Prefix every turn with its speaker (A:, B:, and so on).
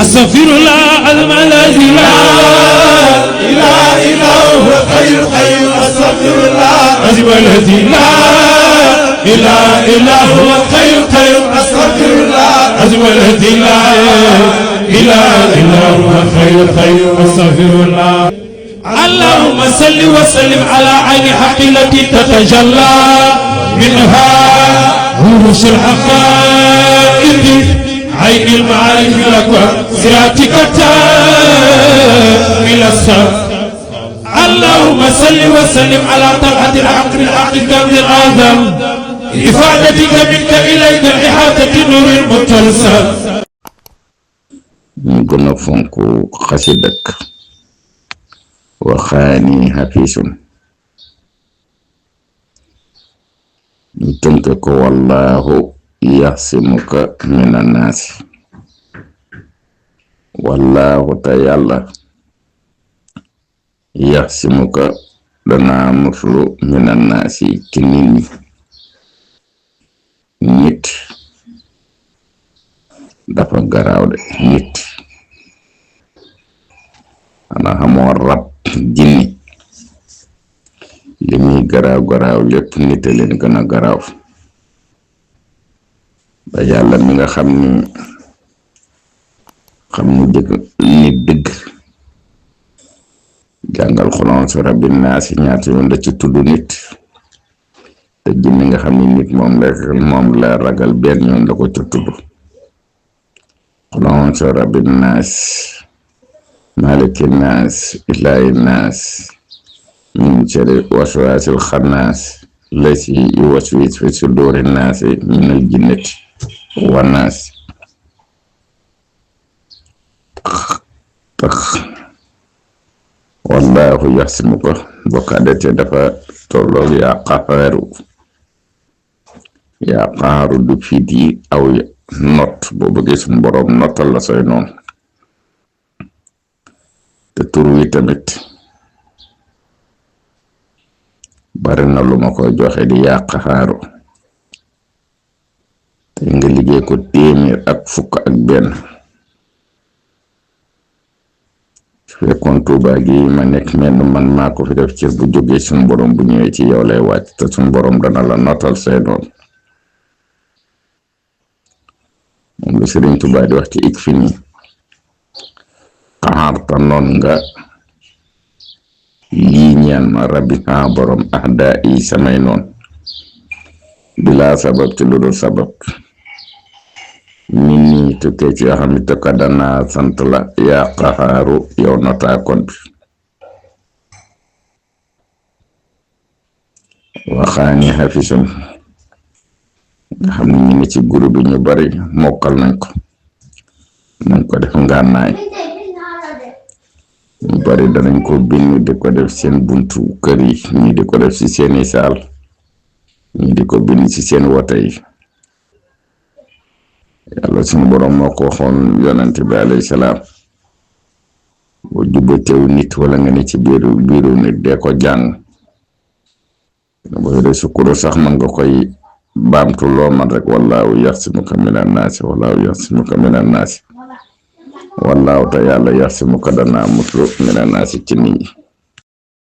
A: أستغفر الله الذي لا إله إلا هو الحي القيوم أستغفر الله الذي لا إله إلا هو الحي القيوم أستغفر الله الذي لا إله إلا هو الحي القيوم أستغفر الله. اللهم صل وسلم على عين حق التي تتجلى منها عروش الحقائق عين المعارف الأكبر صراطك من السماء. اللهم صل وسلم على طلعة الحق بالحق كامل الآدم إفادتك منك إليك إحاطة نور المتلسل.
B: نقول فنكو خسدك وخاني حفيظ تنكك والله يحسمك من الناس. والله تعالى يحسمك دنا مفلو من الناس كنيني نيت dafa garaaw de nit ana xamoo rab jinni li muy garaaw lépp nit a leen gën a garaaw. ba yàlla mi nga xam ni dëgg nit dëgg jàngal xulon su rabbi naasi ñaata yoon la ci tudd nit te jinni nga xam ni nit moom la ragal benn yoon la ko ci tudd. xulon su rabbi naas maliki naas ilaahi naas min sharri waswaasil xannaas lasi yuwaswisu fi suduuri naasi minal jinnati wan naas. tax wallaahu yaxsimuka bokkadete dafa tolloog yaa qaxaaru du fiit yi aw not boo bëggee suñu boroom nottal la sooy noonu. te tur wi tamit bari na lu ma koy joxe di yaa qaxaaru te nga liggéey ko 151. fekkoon Tuuba gi ma nekk menn man maa ko fi def ci bu jógee suñu borom bu ñëwee ci yow lay wàcc te suñu borom dana la notal say noonu. moom la Sëriñ Tuuba di wax ci ik fi nii xaarta noon nga lii ñaan ma rabbi borom ahda yi samay noon bilaa sabab ci lu dul sabab nit ñi tukkee ci yoo xam ne tokka danaa sant la yaa qaxaaru yow notaakoon bi. waxaani xafisun nga xam ne ñu ngi ci groupe bi ñu bari mokkal nañ ko def ngànnaay ñu bari danañ ko bind di ko def seen buntu kër yi ñi di ko def ci seeni saal ñi di ko bind ci seen wote yi. yàlla suñu borom moo ko waxoon yonante bi alayhi salaam boo jubbateew nit wala nga ne ci biiru nit dee ko jàng boo yore sukkuru sax man nga koy baamtu loo man rek wallaahu yaxsimuka minan naasi wallaahu yaxsimuka minan naasi wallaahu te yàlla yaxsimuka dana muslu minan naasi ci nit ñi.